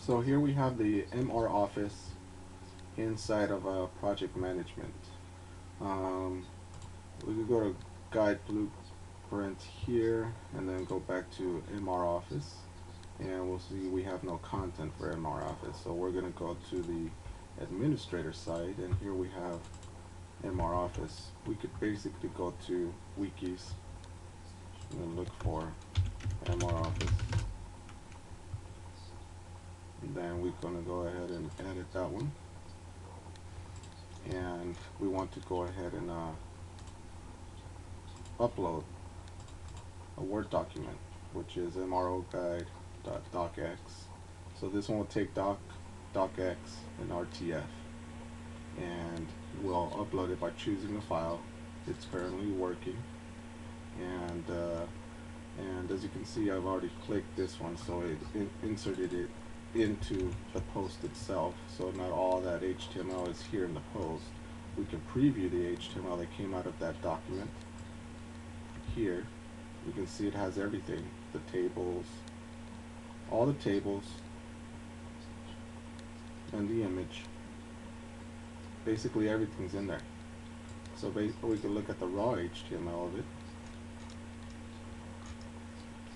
So here we have the MR Office inside of project management. We could go to guide blueprint here and then go back to MR Office, and we'll see we have no content for MR Office. So we're going to go to the administrator side, and here we have MR Office. We could basically go to wikis and look for MR Office. And then we're going to go ahead and edit that one. And we want to go ahead and upload a Word document, which is mroguide.docx. So this one will take docx and RTF, and we'll upload it by choosing the file. It's currently working, and as you can see, I've already clicked this one, so it inserted it into the post itself. So not all that HTML is here in the post. We can preview the HTML that came out of that document. Here you can see it has everything, the tables, all the tables, and the image. Basically everything's in there. So we can look at the raw HTML of it.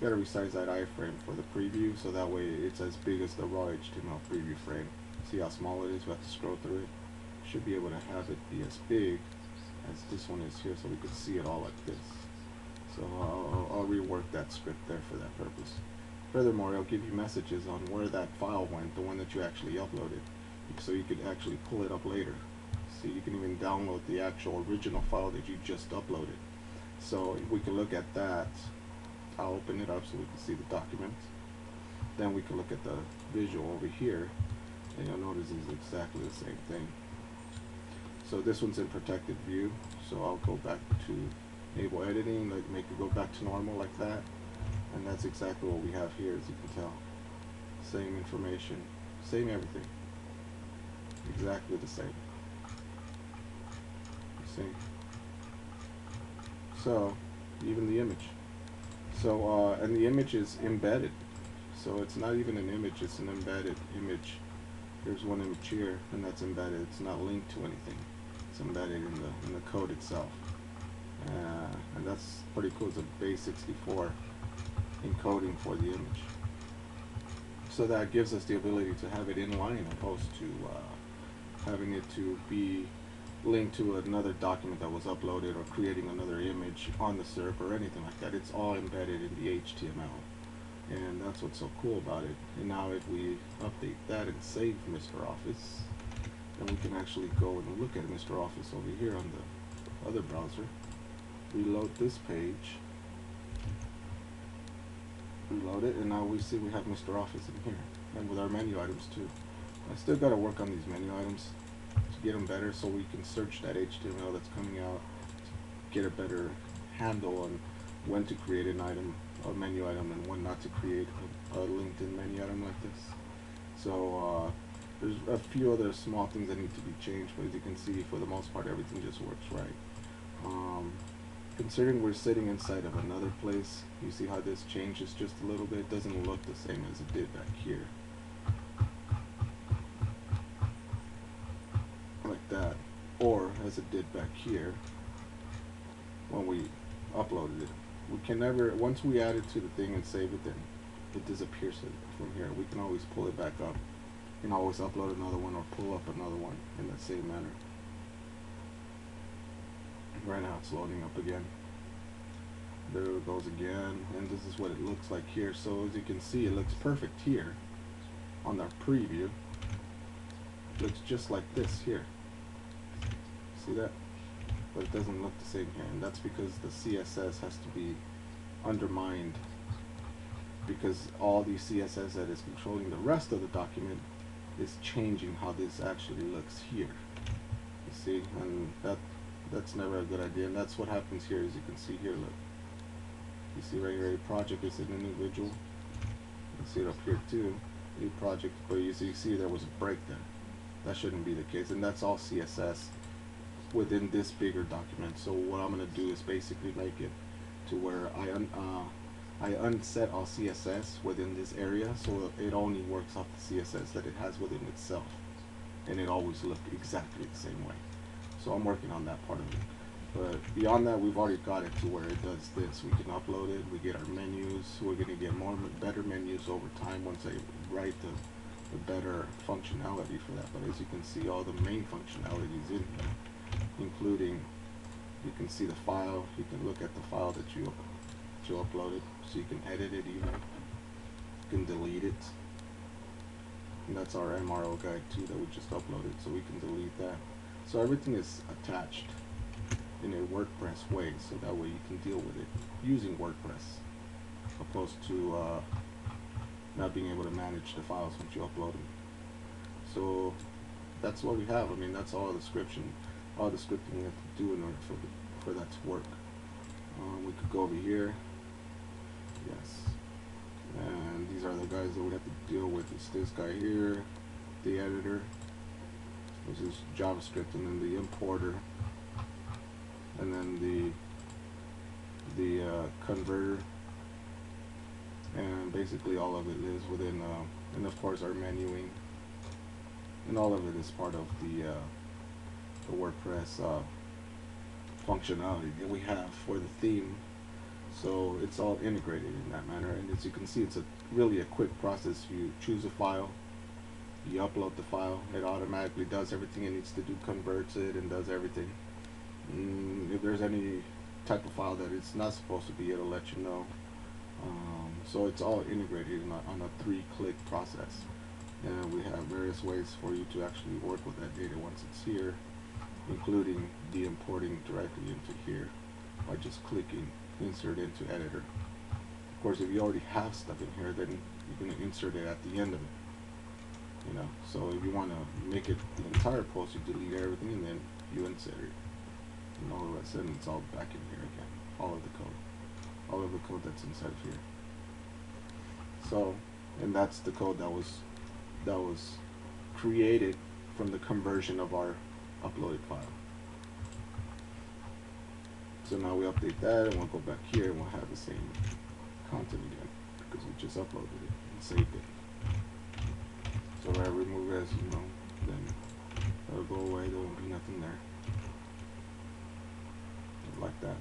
You gotta resize that iframe for the preview, so that way it's as big as the raw HTML preview frame. See how small it is? We have to scroll through it. Should be able to have it be as big as this one is here, so we can see it all like this. So I'll rework that script there for that purpose. Furthermore, it'll give you messages on where that file went, the one that you actually uploaded, so you could actually pull it up later. So you can even download the actual original file that you just uploaded. So we can look at that. I'll open it up so we can see the document. Then we can look at the visual over here, and you'll notice it's exactly the same thing. So this one's in protected view, so I'll go back to enable editing, like make it go back to normal like that, and that's exactly what we have here, as you can tell. Same information, same everything, exactly the same. See? So even the image. So and the image is embedded, so it's not even an image, it's an embedded image. Here's one image here, and that's embedded. It's not linked to anything. It's embedded in the code itself, and that's pretty cool. It's a base64 encoding for the image. So that gives us the ability to have it inline, opposed to having it to be linked to another document that was uploaded, or creating another image on the server or anything like that. It's all embedded in the HTML, and that's what's so cool about it. And now if we update that and save Mr. Office, then we can actually go and look at Mr. Office over here on the other browser. Reload this page, reload it, and now we see we have Mr. Office in here, and with our menu items too. I still got to work on these menu items to get them better, so we can search that HTML that's coming out, to get a better handle on when to create an item, a menu item, and when not to create a LinkedIn menu item like this. So there's a few other small things that need to be changed, but as you can see, for the most part, everything just works right. Considering we're sitting inside of another place, you see how this changes just a little bit. It doesn't look the same as it did back here. Like that. Or as it did back here when we uploaded it. We can never, once we add it to the thing and save it, then it disappears from here. We can always pull it back up. You can always upload another one or pull up another one in that same manner. Right now it's loading up again. There it goes again, and this is what it looks like here. So as you can see, it looks perfect here on our preview. It looks just like this here. See that? But it doesn't look the same here, and that's because the CSS has to be undermined, because all the CSS that is controlling the rest of the document is changing how this actually looks here. You see, and that's never a good idea, and that's what happens here. As you can see here, look. You see right here, a project is an individual. You can see it up here too, new project, but you see there was a break there. That shouldn't be the case, and that's all CSS within this bigger document. So what I'm going to do is basically make it to where I unset all CSS within this area, so it only works off the CSS that it has within itself, and it always looked exactly the same way. So I'm working on that part of it. But beyond that, we've already got it to where it does this. We can upload it, we get our menus, we're going to get better menus over time once I write the better functionality for that. But as you can see, all the main functionalities in here, including, you can see the file, you can look at the file that you uploaded, so you can edit it even, you can delete it, and that's our MRO guide too that we just uploaded, so we can delete that. So everything is attached in a WordPress way, so that way you can deal with it using WordPress, opposed to not being able to manage the files once you upload them. So that's what we have. I mean, that's all the scripting we have to do in order for that to work. We could go over here. Yes. And these are the guys that we have to deal with. It's this guy here, the editor. This is JavaScript, and then the importer, and then the converter, and basically all of it is within, and of course our menuing, and all of it is part of the WordPress functionality that we have for the theme. So it's all integrated in that manner, and as you can see, it's really a quick process. You choose a file, you upload the file, it automatically does everything it needs to do, converts it, and does everything. If there's any type of file that it's not supposed to be, it'll let you know. So it's all integrated on a 3-click process, and we have various ways for you to actually work with that data once it's here, including de-importing directly into here by just clicking insert into editor. Of course, if you already have stuff in here, then you can insert it at the end of it. You know, so if you want to make it the entire post, you delete everything and then you insert it, and all of a sudden it's all back in here again. All of the code that's inside of here. So, and that's the code that was created from the conversion of our uploaded file. So now we update that, and we'll go back here and we'll have the same content again because we just uploaded it and saved it. So if I remove it, as you know, then that'll go away. There won't be nothing there like that.